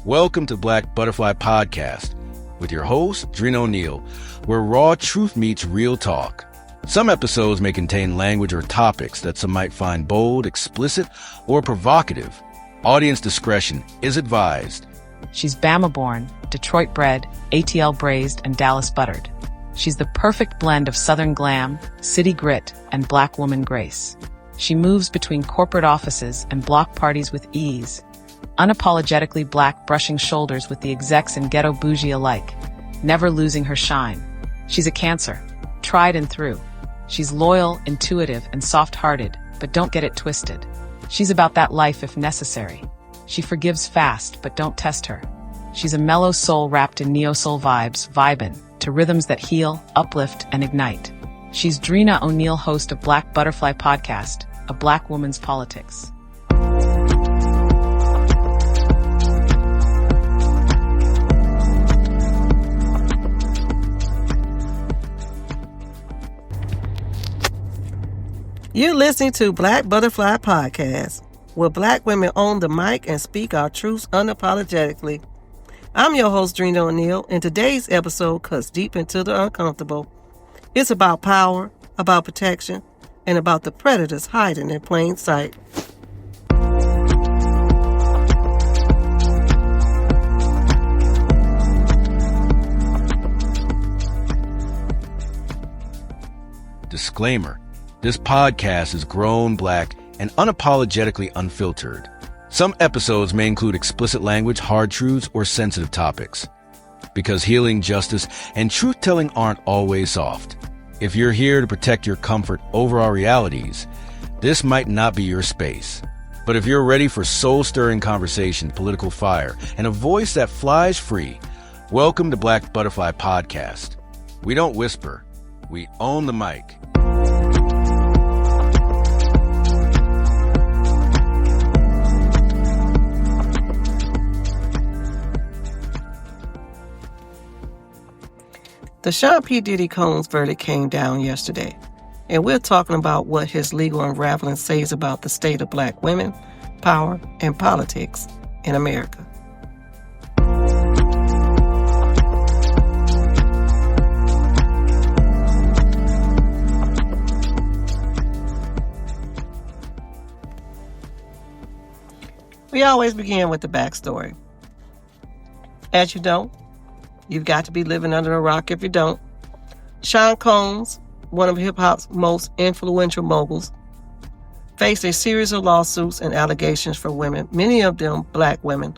Welcome to Black Butterfly Podcast with your host, Drina O'Neill, where raw truth meets real talk. Some episodes may contain language or topics that some might find bold, explicit, or provocative. Audience discretion is advised. She's Bama-born, Detroit-bred, ATL braised, and Dallas buttered. She's the perfect blend of Southern glam, city grit, and Black woman grace. She moves between corporate offices and block parties with ease. Unapologetically Black, brushing shoulders with the execs and ghetto bougie alike, never losing her shine. She's a Cancer, tried and through. She's loyal, intuitive, and soft-hearted, but don't get it twisted. She's about that life if necessary. She forgives fast, but don't test her. She's a mellow soul wrapped in neo-soul vibes, vibin' to rhythms that heal, uplift, and ignite. She's Drina O'Neill, host of Black Butterfly Podcast, a Black woman's politics. You're listening to Black Butterfly Podcast, where Black women own the mic and speak our truths unapologetically. I'm your host, Drina O'Neill, and today's episode cuts deep into the uncomfortable. It's about power, about protection, and about the predators hiding in plain sight. Disclaimer. This podcast is grown, Black, and unapologetically unfiltered. Some episodes may include explicit language, hard truths, or sensitive topics. Because healing, justice, and truth-telling aren't always soft. If you're here to protect your comfort over our realities, this might not be your space. But if you're ready for soul-stirring conversation, political fire, and a voice that flies free, welcome to Black Butterfly Podcast. We don't whisper, we own the mic. The Sean Diddy Combs verdict came down yesterday, and we're talking about what his legal unraveling says about the state of Black women, power, and politics in America. We always begin with the backstory. As you know, you've got to be living under a rock if you don't. Sean Combs, one of hip-hop's most influential moguls, faced a series of lawsuits and allegations from women, many of them Black women,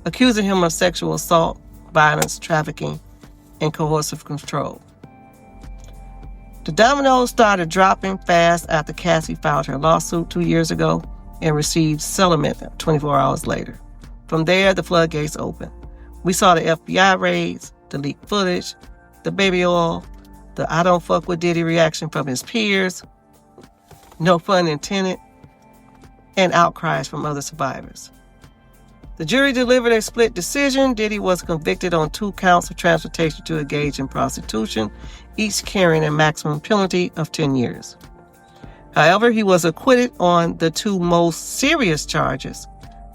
accusing him of sexual assault, violence, trafficking, and coercive control. The dominoes started dropping fast after Cassie filed her lawsuit 2 years ago and received settlement 24 hours later. From there, the floodgates opened. We saw the FBI raids, the leaked footage, the baby oil, the I don't fuck with Diddy reaction from his peers, no pun intended, and outcries from other survivors. The jury delivered a split decision. Diddy was convicted on 2 counts of transportation to engage in prostitution, each carrying a maximum penalty of 10 years. However, he was acquitted on the 2 most serious charges,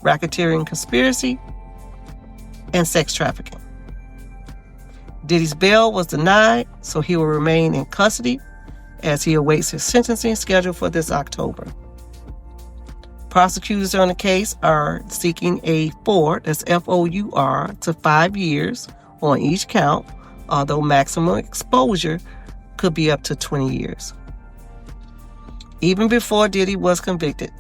racketeering conspiracy and sex trafficking. Diddy's bail was denied, so he will remain in custody as he awaits his sentencing scheduled for this October. Prosecutors on the case are seeking a FOUR, that's F-O-U-R, to 5 years on each count, although maximum exposure could be up to 20 years. Even before Diddy was convicted,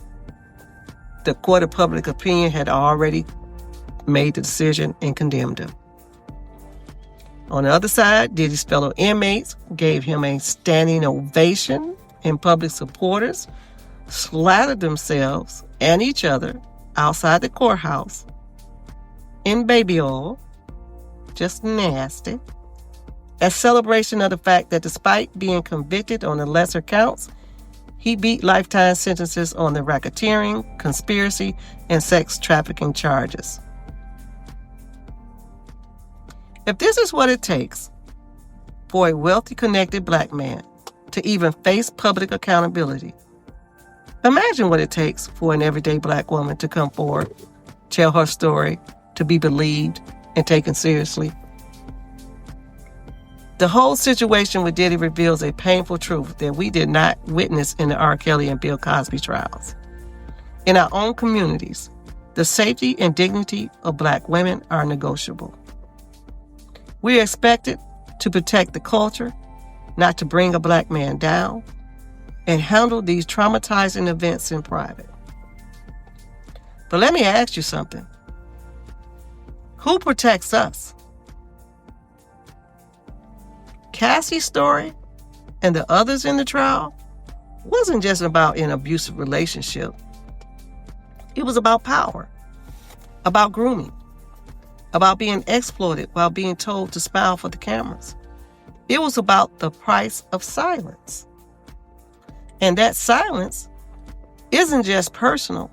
the court of public opinion had already made the decision and condemned him. On the other side, Diddy's fellow inmates gave him a standing ovation, and public supporters slathered themselves and each other outside the courthouse in baby oil, just nasty, as celebration of the fact that despite being convicted on the lesser counts, he beat lifetime sentences on the racketeering, conspiracy, and sex trafficking charges. If this is what it takes for a wealthy, connected Black man to even face public accountability, imagine what it takes for an everyday Black woman to come forward, tell her story, to be believed and taken seriously. The whole situation with Diddy reveals a painful truth that we did not witness in the R. Kelly and Bill Cosby trials. In our own communities, the safety and dignity of Black women are negotiable. We are expected to protect the culture, not to bring a Black man down, and handle these traumatizing events in private. But let me ask you something. Who protects us? Cassie's story and the others in the trial wasn't just about an abusive relationship. It was about power, about grooming, about being exploited while being told to smile for the cameras. It was about the price of silence. And that silence isn't just personal.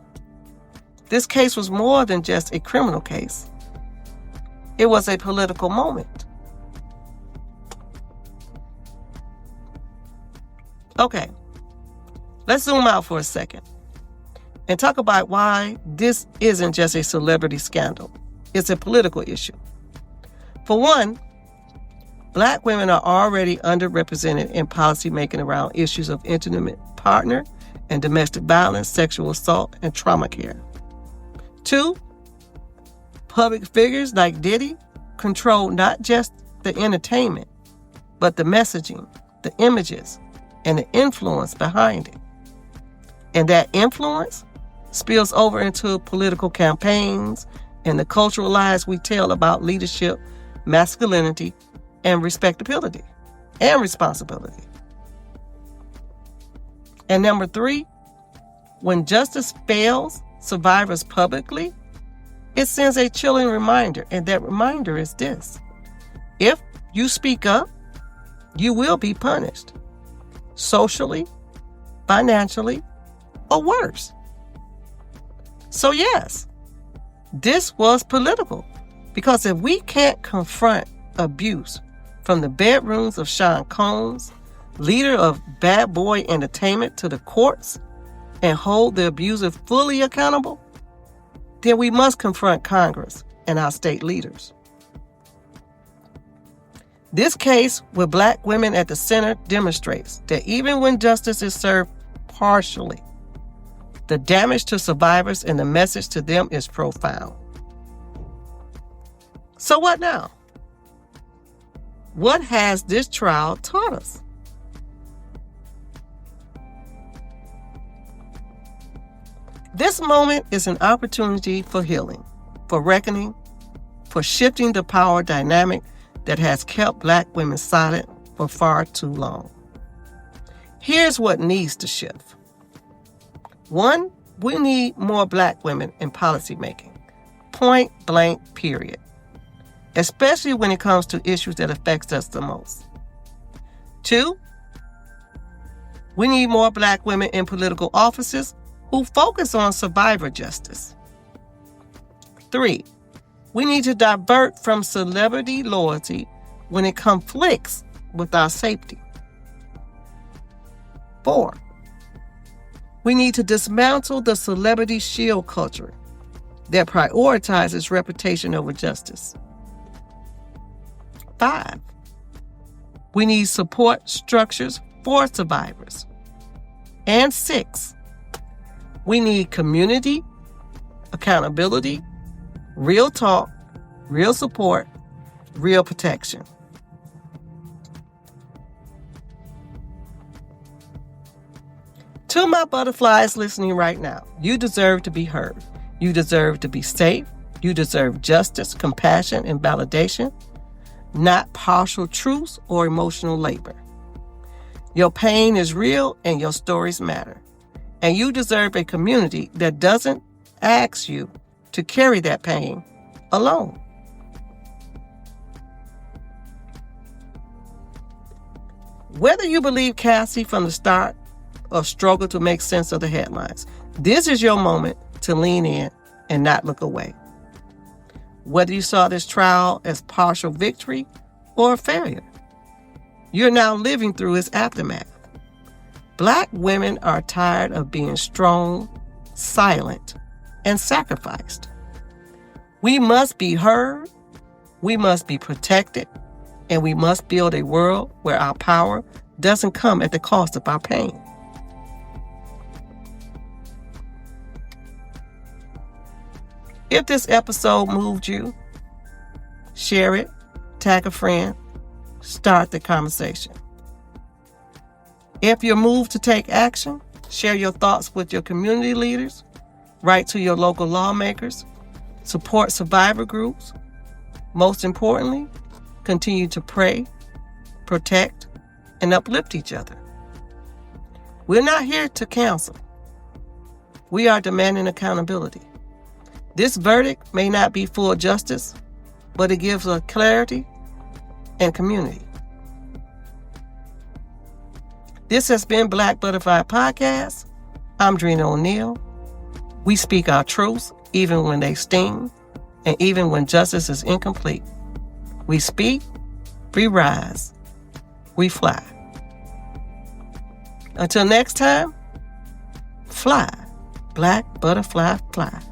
This case was more than just a criminal case. It was a political moment. Okay, let's zoom out for a second and talk about why this isn't just a celebrity scandal. It's a political issue. For one, Black women are already underrepresented in policymaking around issues of intimate partner and domestic violence, sexual assault, and trauma care. Two, public figures like Diddy control not just the entertainment, but the messaging, the images, and the influence behind it. And that influence spills over into political campaigns and the cultural lies we tell about leadership, masculinity, and respectability and responsibility. And number three, when justice fails survivors publicly, it sends a chilling reminder, and that reminder is this: if you speak up, you will be punished, socially, financially, or worse. So yes, this was political, because if we can't confront abuse from the bedrooms of Sean Combs, leader of Bad Boy Entertainment, to the courts and hold the abuser fully accountable, then we must confront Congress and our state leaders. This case with Black women at the center demonstrates that even when justice is served partially, the damage to survivors and the message to them is profound. So what now? What has this trial taught us? This moment is an opportunity for healing, for reckoning, for shifting the power dynamic that has kept Black women silent for far too long. Here's what needs to shift. One, we need more Black women in policymaking. Point blank, period. Especially when it comes to issues that affect us the most. Two, we need more Black women in political offices who focus on survivor justice. Three, we need to divert from celebrity loyalty when it conflicts with our safety. Four, we need to dismantle the celebrity shield culture that prioritizes reputation over justice. 5, we need support structures for survivors. And 6, we need community, accountability, real talk, real support, real protection. To my butterflies listening right now, you deserve to be heard. You deserve to be safe. You deserve justice, compassion, and validation, not partial truths or emotional labor. Your pain is real and your stories matter. And you deserve a community that doesn't ask you to carry that pain alone. Whether you believe Cassie from the start or struggle to make sense of the headlines, this is your moment to lean in and not look away. Whether you saw this trial as partial victory or a failure, you're now living through its aftermath. Black women are tired of being strong, silent, and sacrificed. We must be heard, we must be protected, and we must build a world where our power doesn't come at the cost of our pain. If this episode moved you, share it, tag a friend, start the conversation. If you're moved to take action, share your thoughts with your community leaders, write to your local lawmakers, support survivor groups. Most importantly, continue to pray, protect, and uplift each other. We're not here to counsel. We are demanding accountability. This verdict may not be full justice, but it gives us clarity and community. This has been Black Butterfly Podcast. I'm Drina O'Neill. We speak our truths even when they sting, and even when justice is incomplete. We speak, we rise, we fly. Until next time, fly, black butterfly, fly.